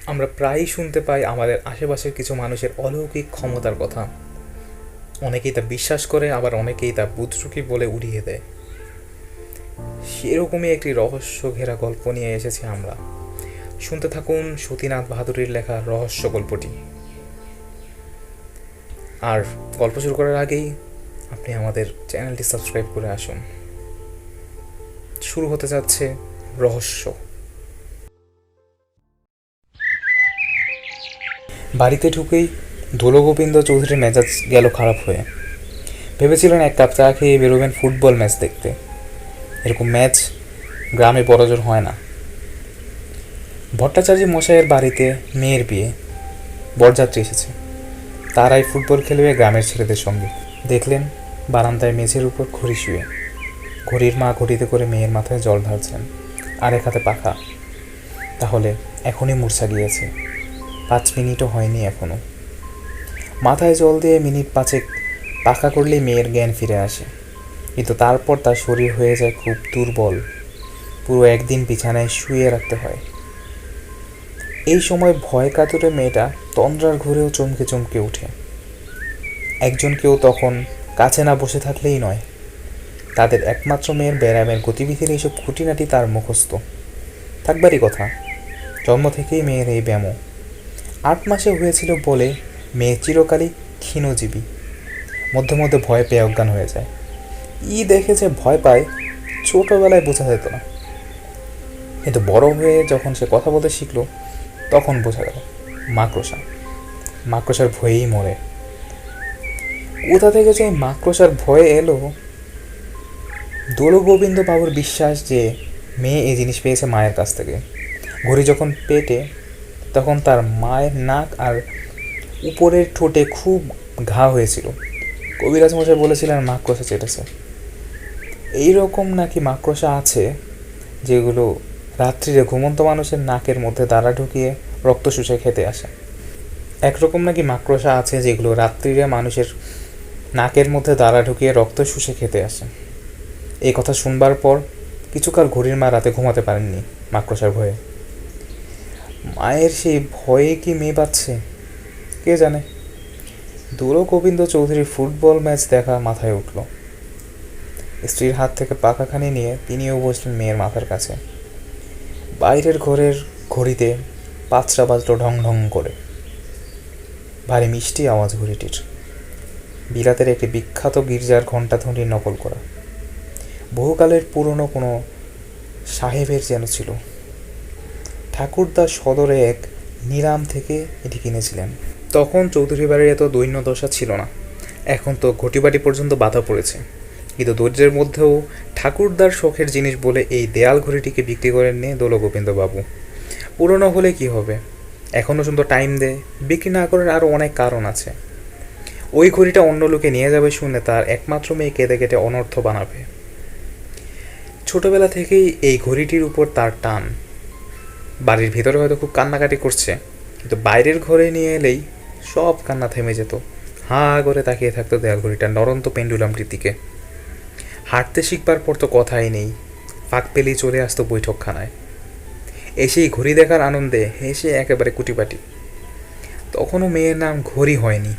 আমরা প্রায়ই শুনতে পাই আমাদের আশেপাশের কিছু মানুষের অলৌকিক ক্ষমতার কথা। অনেকেই তা বিশ্বাস করে, আবার অনেকেই তা বুদরুকি বলে উড়িয়ে দেয়। সেরকমই একটি রহস্য ঘেরা গল্প নিয়ে এসেছি আমরা। শুনতে থাকুন সতীনাথ বাহাদুরের লেখা রহস্য গল্পটি। আর গল্প শুরু করার আগেই আপনি আমাদের চ্যানেলটি সাবস্ক্রাইব করে আসুন। শুরু হতে যাচ্ছে রহস্য। বাড়িতে ঢুকেই দোলগোবিন্দ চৌধুরীর মেজাজ গেল খারাপ হয়ে। ভেবেছিলেন এক কাপ চা খেয়ে বেরোবেন ফুটবল ম্যাচ দেখতে। এরকম ম্যাচ গ্রামে বড়জোর হয় না। ভট্টাচার্য মশাইয়ের বাড়িতে মেয়ের বিয়ে, বরযাত্রী এসেছে। তারাই ফুটবল খেলবে গ্রামের ছেলেদের সঙ্গে। দেখলেন বারান্দায় মেঝের উপর ঘড়ি শুয়ে। ঘড়ির মা ঘড়িতে করে মেয়ের মাথায় জল ঢালছেন, আর এক হাতে পাখা। তাহলে এখনই মূর্ছা গিয়েছে। 5 মিনিটও হয়নি এখনো। মাথায় জল দিয়ে মিনিট 5 পাখা করলেই মেয়ের জ্ঞান ফিরে আসে, কিন্তু তারপর তার শরীর হয়ে যায় খুব দুর্বল। পুরো একদিন বিছানায় শুয়ে রাখতে হয়। এই সময় ভয় কাতুরে মেয়েটা তন্দ্রার ঘুরেও চমকে চমকে ওঠে। একজন কেউ তখন কাছে না বসে থাকলেই নয়। তাদের একমাত্র মেয়ের ব্যায়ামের গতিবিধির এইসব খুঁটিনাটি তার মুখস্থ থাকবারই কথা। জন্ম থেকেই মেয়ের এই ব্যায়ামও। 8 মাসে হয়েছিল বলে মেয়ে চিরকালই ক্ষীণজীবী। মধ্যে মধ্যে ভয় পেয়ে অজ্ঞান হয়ে যায়। দেখে যে ভয় পায় ছোটবেলায় বোঝা যেত না, কিন্তু বড় হয়ে যখন সে কথা বলতে শিখলো তখন বোঝা গেল মাকড়সা। মাকড়সার ভয়েই মরে। কোথা থেকে যে মাকড়সার ভয়ে এলো? দোলগোবিন্দ বাবুর বিশ্বাস যে মেয়ে এই জিনিস পেয়েছে মায়ের কাছ থেকে। ঘড়ি যখন পেটে, তখন তার মায়ের নাক আর উপরের ঠোঁটে খুব ঘা হয়েছিল। কবিরাজ মশাই বলেছিলেন মাকড়সা চেটেছে। এইরকম নাকি মাকড়সা আছে যেগুলো রাত্রিরে ঘুমন্ত মানুষের নাকের মধ্যে দাঁড়া ঢুকিয়ে রক্ত শুষে খেতে আসে। একরকম নাকি মাকড়সা আছে যেগুলো রাত্রিরে মানুষের নাকের মধ্যে দাঁড়া ঢুকিয়ে রক্ত শুষে খেতে আসে। এই কথা শুনবার পর কিছুকাল ঘড়ির মা রাতে ঘুমাতে পারেননি মাকড়সার ভয়ে। মায়ের সেই ভয়ে কি মেয়ে পাচ্ছে কে জানে। দোলগোবিন্দ চৌধুরীর ফুটবল ম্যাচ দেখা মাথায় উঠল। স্ত্রীর হাত থেকে পাখাখানি নিয়ে তিনিও বসলেন মেয়ের মাথার কাছে। বাইরের ঘরের ঘড়িতে 5টা বাজলো ঢং ঢং করে। ভারী মিষ্টি আওয়াজ ঘড়িটির। বিলাতের একটি বিখ্যাত গির্জার ঘণ্টাধ্বনির নকল করা। বহুকালের পুরনো কোনো সাহেবের যেন ছিল। ঠাকুরদা সদরে এক নিলাম থেকে এটি কিনেছিলেন। তখন চৌধুরী বাড়ির এত দৈন্য দশা ছিল না। এখন তো ঘটিবাটি পর্যন্ত বাধা পড়েছে। কিন্তু দরিদ্রের মধ্যেও ঠাকুরদার শখের জিনিস বলে এই দেয়াল ঘড়িটিকে বিক্রি করেননি দোলগোবিন্দ বাবু। পুরনো হলে কি হবে, এখনও সুন্দর টাইম দেয়। বিক্রি না করার আরও অনেক কারণ আছে। ওই ঘড়িটা অন্য লোকে নিয়ে যাবে শুনে তার একমাত্র মেয়ে কেঁদে কেটে অনর্থ বানাবে। ছোটবেলা থেকেই এই ঘড়িটির উপর তার টান। বাড়ির ভিতরে হয়তো খুব কান্নাকাটি করছে, কিন্তু বাইরের ঘরে নিয়ে এলেই সব কান্না থেমে যেত। হাঁ করে তাকিয়ে থাকতো দেয়াল ঘড়িটার নরন্ত পেন্ডুলামটির দিকে। হাঁটতে শিখবার পর তো কথাই নেই। ফাঁক পেলেই চলে আসতো বৈঠকখানায়। এসেই ঘড়ি দেখার আনন্দে হেসে একেবারে কুটিপাটি। তখনও মেয়ের নাম ঘড়ি হয়নি।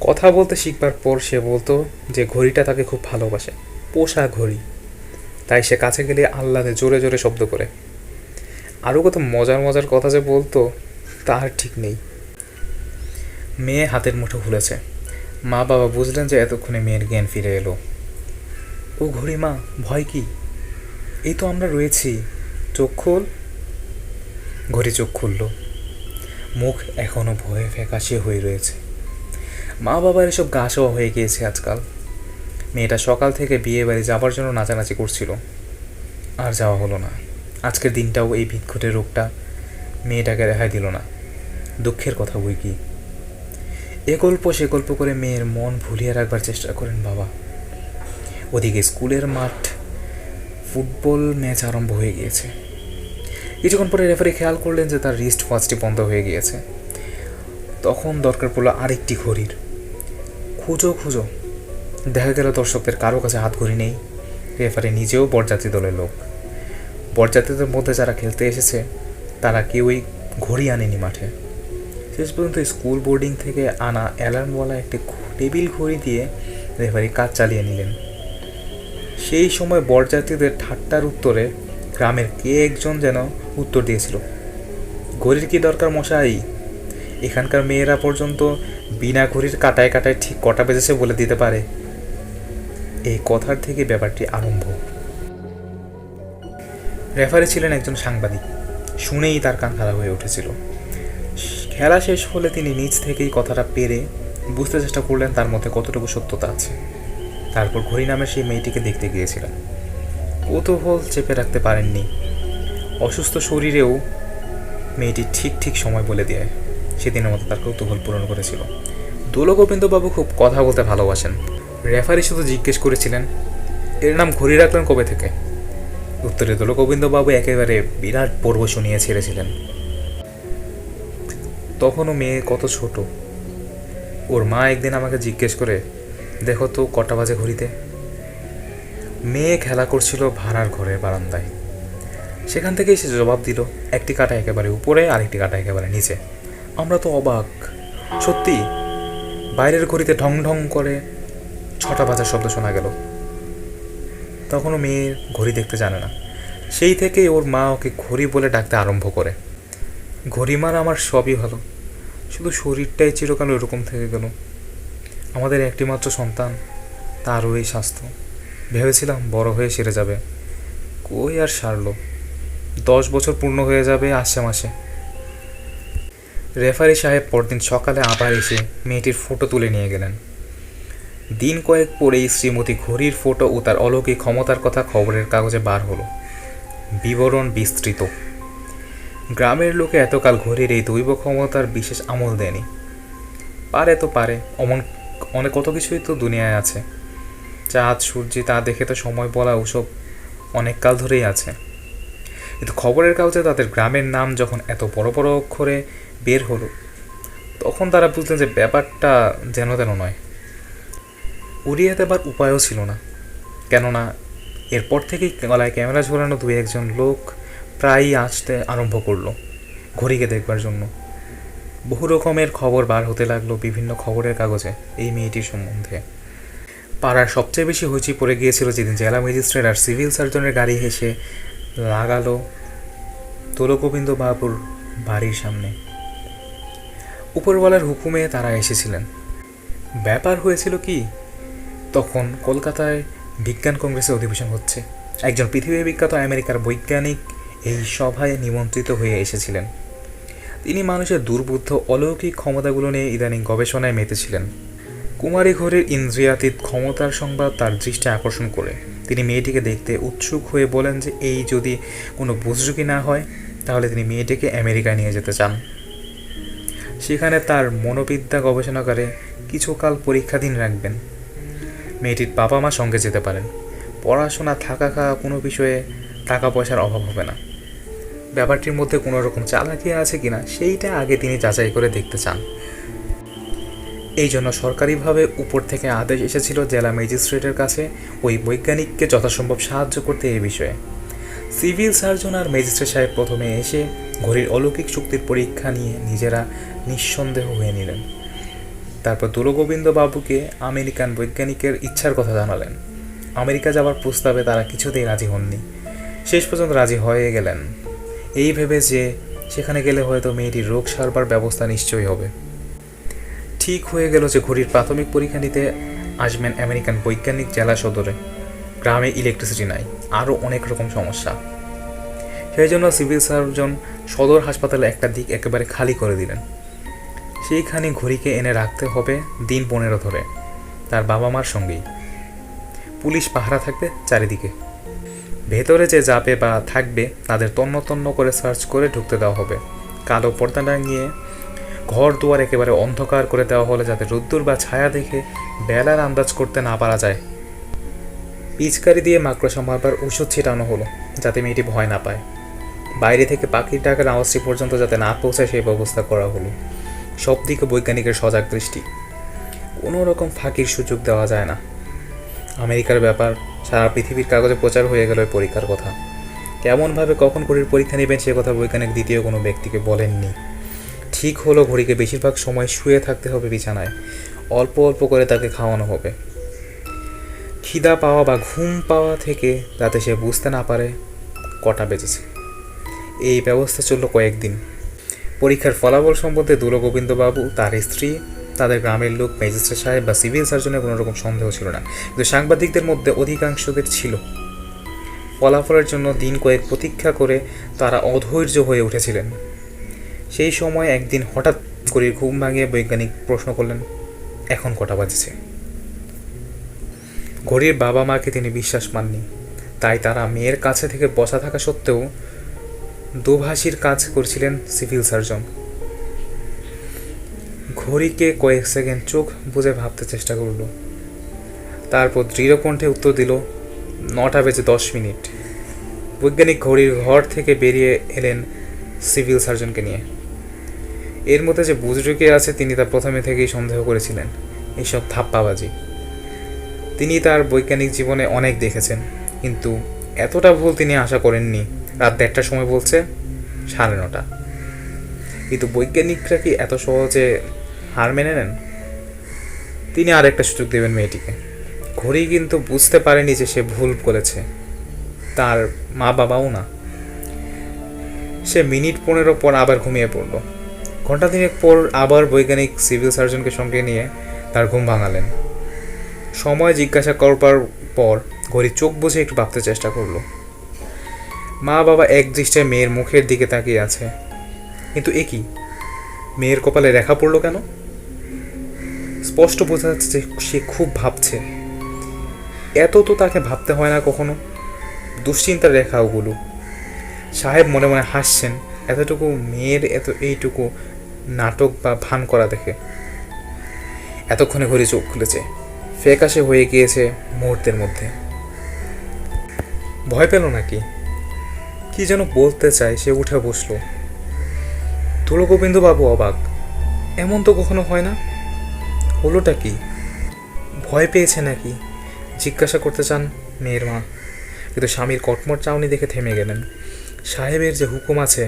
কথা বলতে শিখবার পর সে বলতো যে ঘড়িটা তাকে খুব ভালোবাসে, পোষা ঘড়ি। তাই সে কাছে গেলে আহ্লাদে জোরে জোরে শব্দ করে। আরও কত মজার মজার কথা যে বলতো তার ঠিক নেই। মেয়ে হাতের মুঠো খুলেছে। মা বাবা বুঝলেন যে এতক্ষণে মেয়ের জ্ঞান ফিরে এলো। ও ঘড়ি মা, ভয় কি? এই তো আমরা রয়েছি, চোখ খোল। ঘড়ি চোখ খুলল। মুখ এখনো ভয়ে ফ্যাকাশে হয়ে রয়েছে। মা বাবার এসব গা শোয়া হয়ে গিয়েছে আজকাল। মেয়েটা সকাল থেকে বিয়ে বাড়ি যাবার জন্য নাচানাচি করছিল, আর যাওয়া হলো না। আজকের দিনটাও এই ভিক্ষুটে রোগটা মেয়েটাকে রেহাই দিল না। দুঃখের কথা বই কি। এ গল্প সে গল্প করে মেয়ের মন ভুলিয়ে রাখবার চেষ্টা করেন বাবা। ওদিকে স্কুলের মাঠ, ফুটবল ম্যাচ আরম্ভ হয়ে গিয়েছে। কিছুক্ষণ পরে রেফারি খেয়াল করলেন যে তার রিস্ট ওয়াচটি বন্ধ হয়ে গিয়েছে। তখন দরকার পড়লো আরেকটি ঘড়ির। খুঁজো খুঁজো, দেখা গেল দর্শকদের কারো কাছে হাত ঘড়ি নেই। রেফারি নিজেও বরযাত্রী দলের লোক। বরযাত্রীদের মধ্যে যারা খেলতে এসেছে তারা কেউই ঘড়ি আনেনি মাঠে। শেষ পর্যন্ত স্কুল বোর্ডিং থেকে আনা অ্যালার্মওয়ালা একটি টেবিল ঘড়ি দিয়ে রেফারি কাজ চালিয়ে নিলেন। সেই সময় বরযাত্রীদের ঠাট্টার উত্তরে গ্রামের কে একজন যেন উত্তর দিয়েছিল, ঘড়ির কি দরকার মশাই, এখানকার মেয়েরা পর্যন্ত বিনা ঘড়ির কাটায় কাটায় ঠিক কটা বেজেছে বলে দিতে পারে। এই কথার থেকে ব্যাপারটি আরম্ভ। রেফারি ছিলেন একজন সাংবাদিক, শুনেই তার কান খারাপ হয়ে উঠেছিল। খেলা শেষ হলে তিনি নিজ থেকেই কথাটা পেরে বুঝতে চেষ্টা করলেন তার মধ্যে কতটুকু সত্যতা আছে। তারপর ঘড়ি নামের সেই মেয়েটিকে দেখতে গিয়েছিলেন। কৌতূহল চেপে রাখতে পারেননি। অসুস্থ শরীরেও মেয়েটি ঠিক ঠিক সময় বলে দেয় সেদিনের মতো তার কৌতূহল পূরণ করেছিল। দোলগোবিন্দবাবু খুব কথা বলতে ভালোবাসেন। রেফারি শুধু জিজ্ঞেস করেছিলেন, এর নাম ঘড়ি রাখলেন কবে থেকে? উত্তরে দোলগোবিন্দবাবু একেবারে বিরাট পর্ব শুনিয়ে ছেড়েছিলেন। তখনও মেয়ে কত ছোট। ওর মা একদিন আমাকে জিজ্ঞেস করে, দেখো তো কটা বাজে ঘড়িতে। মেয়ে খেলা করছিল ভাড়ার ঘরের বারান্দায়। সেখান থেকেই সে জবাব দিল, একটি কাঁটা একেবারে উপরে আর একটি কাঁটা একেবারে নিচে। আমরা তো অবাক। সত্যি বাইরের ঘড়িতে ঢং ঢং করে 6টা বাজার শব্দ শোনা গেল। তখনও মেয়ে ঘড়ি দেখতে জানে না। সেই থেকেই ওর মা ওকে ঘড়ি বলে ডাকতে আরম্ভ করে। ঘড়িমার আমার সবই ভালো, শুধু শরীরটাই চিরকাল ওরকম থেকে গেল। আমাদের একটিমাত্র সন্তান, তারও এই স্বাস্থ্য। ভেবেছিলাম বড় হয়ে সেরে যাবে, কই আর সারল। 10 বছর পূর্ণ হয়ে যাবে আসছে মাসে। রেফারি সাহেব পরদিন সকালে আবার এসে মেয়েটির ফটো তুলে নিয়ে গেলেন। দিন কয়েক পরেই শ্রীমতী ঘড়ির ফটো ও তার অলৌকিক ক্ষমতার কথা খবরের কাগজে বার হলো। বিবরণ বিস্তৃত। গ্রামের লোকে এতকাল ঘড়ির এই দৈব ক্ষমতার বিশেষ আমল দেয়নি। পারে তো পারে, অনেক কত কিছুই তো দুনিয়ায় আছে। চাঁদ সূর্য তা দেখে তো সময় বলা ওসব অনেক কাল ধরেই আছে। কিন্তু খবরের কাগজে তাদের গ্রামের নাম যখন এত বড় বড় অক্ষরে বের হলো, তখন তারা বুঝলেন যে ব্যাপারটা যেন তেন নয়। উড়িয়ে দেবার উপায়ও ছিল না, কেননা এরপর থেকেই গলায় ক্যামেরা ঝোলানো 2-1 লোক প্রায়ই আসতে আরম্ভ করলো ঘড়িকে দেখবার জন্য। বহু রকমের খবর বার হতে লাগলো বিভিন্ন খবরের কাগজে এই মেয়েটির সম্বন্ধে। পাড়ার সবচেয়ে বেশি হইচই পড়ে গিয়েছিল যেদিন জেলা ম্যাজিস্ট্রেট আর সিভিল সার্জনের গাড়ি এসে লাগালো দোলগোবিন্দবাবুর বাড়ির সামনে। উপরওয়ালার হুকুমে তারা এসেছিলেন। ব্যাপার হয়েছিল কি, তখন কলকাতায় বিজ্ঞান কংগ্রেসে অধিবেশন হচ্ছে। একজন পৃথিবী বিখ্যাত আমেরিকার বৈজ্ঞানিক এই সভায় নিমন্ত্রিত হয়ে এসেছিলেন। তিনি মানুষের দুর্বুদ্ধ অলৌকিক ক্ষমতাগুলো নিয়ে ইদানিং গবেষণায় মেতেছিলেন। কুমারী ঘড়ির ইন্দ্রিয়াতীত ক্ষমতার সংবাদ তার দৃষ্টি আকর্ষণ করে তিনি মেয়েটিকে দেখতে উৎসুক হয়ে বলেন যে এই যদি কোনো বুঝঝুকি না হয় তাহলে তিনি মেয়েটিকে আমেরিকায় নিয়ে যেতে চান। সেখানে তার মনোবিদ্যা গবেষণাগারে কিছুকাল পরীক্ষাধীন রাখবেন। মেয়েটির বাবা মা সঙ্গে যেতে পারেন। পড়াশোনা থাকা খাওয়া কোনো বিষয়ে টাকা পয়সার অভাব হবে না। ব্যাপারটির মধ্যে কোনো রকম চালাকি আছে কিনা সেইটা আগে তিনি যাচাই করে দেখতে চান। এই জন্য সরকারিভাবে উপর থেকে আদেশ এসেছিল জেলা ম্যাজিস্ট্রেটের কাছে ওই বৈজ্ঞানিককে যথাসম্ভব সাহায্য করতে এই বিষয়ে। সিভিল সার্জন আর ম্যাজিস্ট্রেট সাহেব প্রথমে এসে ঘড়ির অলৌকিক শক্তির পরীক্ষা নিয়ে নিজেরা নিঃসন্দেহ হয়ে নিলেন। তারপর দোলগোবিন্দবাবুকে আমেরিকান বৈজ্ঞানিকের ইচ্ছার কথা জানালেন। আমেরিকা যাওয়ার প্রস্তাবে তারা কিছুতেই রাজি হননি। শেষ পর্যন্ত রাজি হয়ে গেলেন এই ভেবে যে সেখানে গেলে হয়তো মেয়েটির রোগ সারবার ব্যবস্থা নিশ্চয়ই হবে। ঠিক হয়ে গেল যে ঘড়ির প্রাথমিক পরীক্ষা নিতে আসবেন আমেরিকান বৈজ্ঞানিক জেলা সদরে। গ্রামে ইলেকট্রিসিটি নাই, আরও অনেক রকম সমস্যা। সেই জন্য সিভিল সার্জন সদর হাসপাতালে একটা দিক একেবারে খালি করে দিলেন। সেইখানে ঘড়িকে এনে রাখতে হবে দিন 15 ধরে, তার বাবা মার সঙ্গেই। পুলিশ পাহারা থাকবে চারিদিকে। ভেতরে যে যাবে বা থাকবে তাদের তন্ন তন্ন করে সার্চ করে ঢুকতে দেওয়া হবে। কালো পর্দা টাঙিয়ে ঘর দুয়ার একেবারে অন্ধকার করে দেওয়া হলে যাতে রোদ্দুর বা ছায়া দেখে বেলার আন্দাজ করতে না পারা যায়। পিচকারি দিয়ে মাকড়সা মারবার ওষুধ ছিটানো হলো যাতে মেয়েটি ভয় না পায়। বাইরে থেকে পাখির ডাকার আওয়াজটি পর্যন্ত যাতে না পৌঁছায় সেই ব্যবস্থা করা হলো। সব দিকে বৈজ্ঞানিকের সজাগ দৃষ্টি। কোনো রকম ফাঁকির সুযোগ দেওয়া যায় না। আমেরিকার ব্যাপার সারা পৃথিবীর কাগজে প্রচার হয়ে গেল পরীক্ষার কথা। কেমনভাবে কখন ঘড়ির পরীক্ষা নেবেন সে কথা বৈজ্ঞানিক দ্বিতীয় কোনো ব্যক্তিকে বলেননি। ঠিক হলো ঘড়িকে বেশিরভাগ সময় শুয়ে থাকতে হবে বিছানায়, অল্প অল্প করে তাকে খাওয়ানো হবে। খিদা পাওয়া বা ঘুম পাওয়া থেকে যাতে সে বুঝতে না পারে কটা বেজেছে। এই ব্যবস্থা চলল কয়েকদিন। পরীক্ষার ফলাফল সম্বন্ধে দূলগোবিন্দবাবু, তার স্ত্রী, তাদের গ্রামের লোক, ম্যাজিস্ট্রেট সাহেব বা সিভিল সার্জনের কোনো রকম সন্দেহ ছিল না, কিন্তু সাংবাদিকদের মধ্যে অধিকাংশদের ছিল। ফলাফলের জন্য দিন কয়েক প্রতীক্ষা করে তারা অধৈর্য হয়ে উঠেছিলেন। সেই সময় একদিন হঠাৎ ঘড়ির ঘুম ভাঙিয়ে বৈজ্ঞানিক প্রশ্ন করলেন, এখন কটা বাজেছে? ঘড়ির বাবা মাকে তিনি বিশ্বাস পাননি, তাই তারা মেয়ের কাছে থেকে বসা থাকা সত্ত্বেও দোভাষীর কাজ করছিলেন সিভিল সার্জন। ঘড়িকে কয়েক সেকেন্ড চোখ বুজে ভাবতে চেষ্টা করল, তারপর দৃঢ়কণ্ঠে উত্তর দিল, 9:10। বৈজ্ঞানিক ঘড়ির ঘর থেকে বেরিয়ে এলেন সিভিল সার্জনকে নিয়ে। এর মধ্যে যে বুজরুকে আছে তিনি তা প্রথমে থেকেই সন্দেহ করেছিলেন, এইসব ধাপ্পাবাজি। তিনি তার বৈজ্ঞানিক জীবনে অনেক দেখেছেন, কিন্তু এতটা ভুল তিনি আশা করেননি। রাত 1:30টার সময় বলছে 9:30। কিন্তু বৈজ্ঞানিকরা কি এত সহজে হার মেনে নেন? তিনি আর একটা সুযোগ দেবেন মেয়েটিকে। ঘড়ি কিন্তু বুঝতে পারেনি যে সে ভুল করেছে, তার মা বাবাও না। সে মিনিট 15 পর আবার ঘুমিয়ে পড়ল। ঘন্টা 3 পর আবার বৈজ্ঞানিক সিভিল সার্জনকে সঙ্গে নিয়ে তার ঘুম ভাঙালেন। সময় জিজ্ঞাসা করবার পর ঘড়ি চোখ বুঝে একটু ভাবতে চেষ্টা করলো। মা বাবা এক দৃষ্টিতে মেয়ের মুখের দিকে তাকিয়ে আছে, কিন্তু এ কি, মেয়ের কপালে রেখা পড়লো কেন? স্পষ্ট বোঝা যাচ্ছে যে সে খুব ভাবছে। এত তো তাকে ভাবতে হয় না কখনো। দুশ্চিন্তার রেখা ওগুলো। সাহেব মনে মনে হাসছেন এতটুকু মেয়ের এইটুকু নাটক বা ভান করা দেখে। এতক্ষণে ঘড়ি চোখ খুলেছে, ফ্যাকাশে হয়ে গিয়েছে মুহূর্তের মধ্যে। ভয় পেল নাকি? কি যেন বলতে চায়, সে উঠে বসলো। দূলগোবিন্দবাবু অবাক, এমন তো কখনো হয় না। হলোটা কি? ভয় পেয়েছে নাকি জিজ্ঞাসা করতে চান মেয়ের মা, কিন্তু স্বামীর কটমট চাউনি দেখে থেমে গেলেন। সাহেবের যে হুকুম আছে,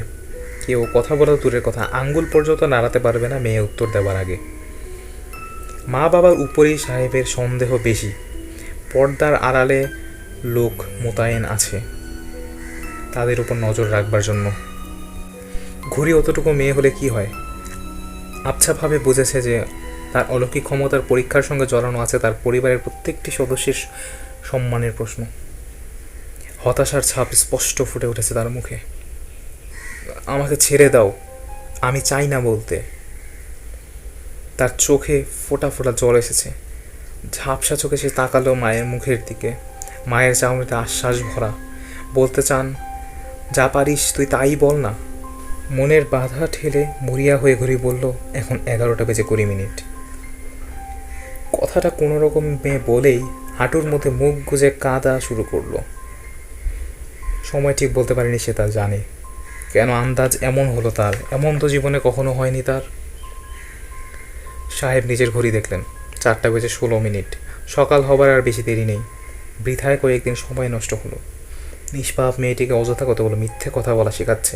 কেউ কথা বলা দূরের কথা, আঙ্গুল পর্যন্ত নাড়াতে পারবে না মেয়ে উত্তর দেওয়ার আগে। মা বাবার উপরেই সাহেবের সন্দেহ বেশি। পর্দার আড়ালে লোক মোতায়েন আছে তাদের উপর নজর রাখবার জন্য। ঘড়ি অতটুকু মেয়ে হলে কি হয়? আবছাভাবে বুঝেছে যে তার অলৌকিক ক্ষমতার পরীক্ষার সঙ্গে জড়ানো আছে তার পরিবারের প্রত্যেকটি সদস্যের সম্মানের প্রশ্ন। হতাশার ছাপ স্পষ্ট ফুটে উঠেছে তার মুখে। আমাকে ছেড়ে দাও, আমি চাই না বলতে। তার চোখে ফোঁটা ফোঁটা জল এসেছে। ঝাপসা চোখে সে তাকালো মায়ের মুখের দিকে। মায়ের চাউনিতে আশ্বাস ভরা। বলতে চান, যা পারিস তুই তাই বল না। মনের বাধা ঠেলে মরিয়া হয়ে ঘড়ি বলল, এখন 11:20। কথাটা কোনো রকম মেয়ে বলেই হাঁটুর মধ্যে মুখ গুজে কাঁদা শুরু করলো। সময় ঠিক বলতে পারেনি সে, তা জানে। কেন আন্দাজ এমন হলো তার? এমন তো জীবনে কখনো হয়নি তার। সাহেব নিজের ঘড়ি দেখলেন, 4:16। সকাল হবার আর বেশি দেরি নেই। বৃথায় কয়েকদিন সময় নষ্ট হলো। নিষ্পাপ মেয়েটিকে অযথা কতগুলো মিথ্যে কথা বলা শেখাচ্ছে।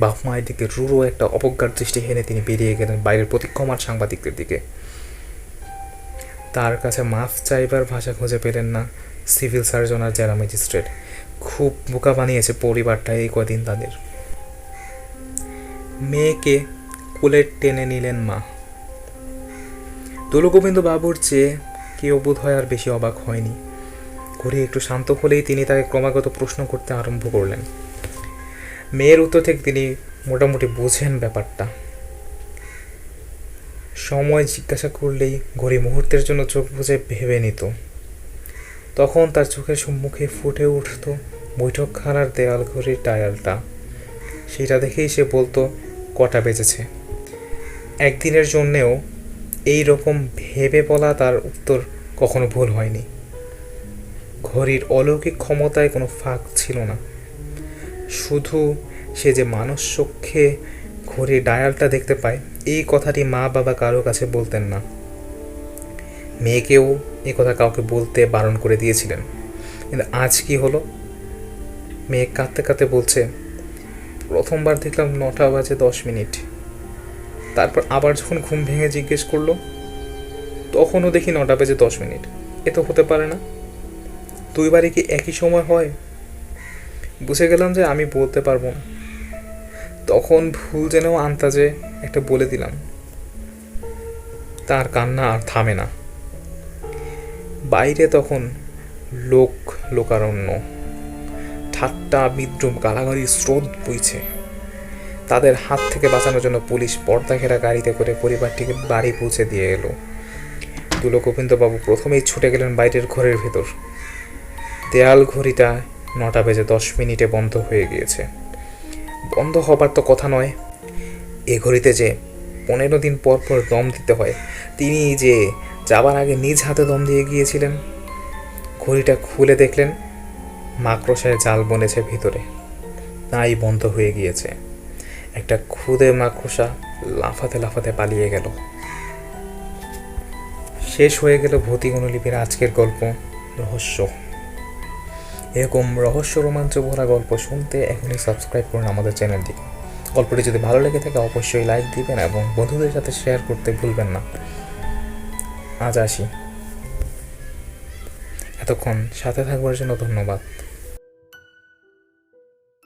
বাপ মায়ের দিকে রূঢ় একটা অবজ্ঞার দৃষ্টি হেনে তিনি বেরিয়ে গেলেন বাইরের প্রতীক্ষমান সাংবাদিকদের দিকে। তার কাছে মাফ চাইবার ভাষা খুঁজে পেলেন না সিভিল সার্জন আর জেলা ম্যাজিস্ট্রেট। খুব বোকা বানিয়েছে পরিবারটা এই কদিন তাদের। মেয়েকে কোলে টেনে নিলেন মা। দূলগোবিন্দবাবুর চেয়ে কেউ বোধ হয় আর বেশি অবাক হয়নি। ঘড়ি একটু শান্ত হলেই তিনি তাকে ক্রমাগত প্রশ্ন করতে আরম্ভ করলেন। মেয়ের উত্তর থেকে তিনি মোটামুটি বুঝেন ব্যাপারটা। সময় জিজ্ঞাসা করলেই ঘড়ি মুহূর্তের জন্য চোখ বুজে ভেবে নিত। তখন তার চোখের সম্মুখে ফুটে উঠত বৈঠকখানার দেয়াল ঘড়ির ডায়ালটা। সেটা দেখেই সে বলতো কটা বেজেছে। একদিনের জন্যেও এই রকম ভেবে বলা তার উত্তর কখনো ভুল হয়নি। ঘড়ির অলৌকিক ক্ষমতায় কোনো ফাঁক ছিল না। শুধু সে যে মানুষ চক্ষে ঘড়ির ডায়ালটা দেখতে পায়, এই কথাটি মা বাবা কারো কাছে বলতেন না। মেয়েকেও এ কথা কাউকে বলতে বারণ করে দিয়েছিলেন। কিন্তু আজ কি হলো? মেয়ে কাঁদতে কাঁদতে বলছে, প্রথমবার দেখলাম 9:10 তারপর আবার যখন ঘুম ভেঙে জিজ্ঞেস করলো, তখনও দেখি 9:10। এ তো হতে পারে না, দুইবারই কি একই সময় হয়? বুঝে গেলাম যে আমি বলতে পারবো না। তখন ভুল যেন আন্তাজে একটা বলে দিলাম। তার কান্না আর থামে না। বাইরে তখন লোকারণ্য, ঠাট্টা, বিদ্রুপ, গালাগালির স্রোত বইছে। তাদের হাত থেকে বাঁচানোর জন্য পুলিশ পর্দা ঘেরা গাড়িতে করে পরিবারটিকে বাড়ি পৌঁছে দিয়ে এলো। দুলো গোবিন্দবাবু প্রথমেই ছুটে গেলেন বাইরের ঘরের ভেতর। দেয়াল ঘড়িটা 9:10 বন্ধ হয়ে গিয়েছে। বন্ধ হবার তো কথা নয়, এ ঘড়িতে যে 15 দিন পর পর দম দিতে হয়, তিনি যে যাবার আগে নিজ হাতে দম দিয়ে গিয়েছিলেন। ঘড়িটা খুলে দেখলেন মাকড়সায় জাল বনেছে ভিতরে, তাই বন্ধ হয়ে গিয়েছে। একটা ক্ষুদে মাকড়সা লাফাতে লাফাতে পালিয়ে গেল। শেষ হয়ে গেল ভৌতিক অনুলিপির আজকের গল্প রহস্য। এরকম রহস্য রোমাঞ্চ ভরা গল্প শুনতে এখনই সাবস্ক্রাইব করুন আমাদের চ্যানেলটিকে। গল্পটি যদি ভালো লেগে থাকে অবশ্যই লাইক দিবেন এবং বন্ধুদের সাথে শেয়ার করতে ভুলবেন না। আজ আসি, এতক্ষণ সাথে থাকবার জন্য ধন্যবাদ।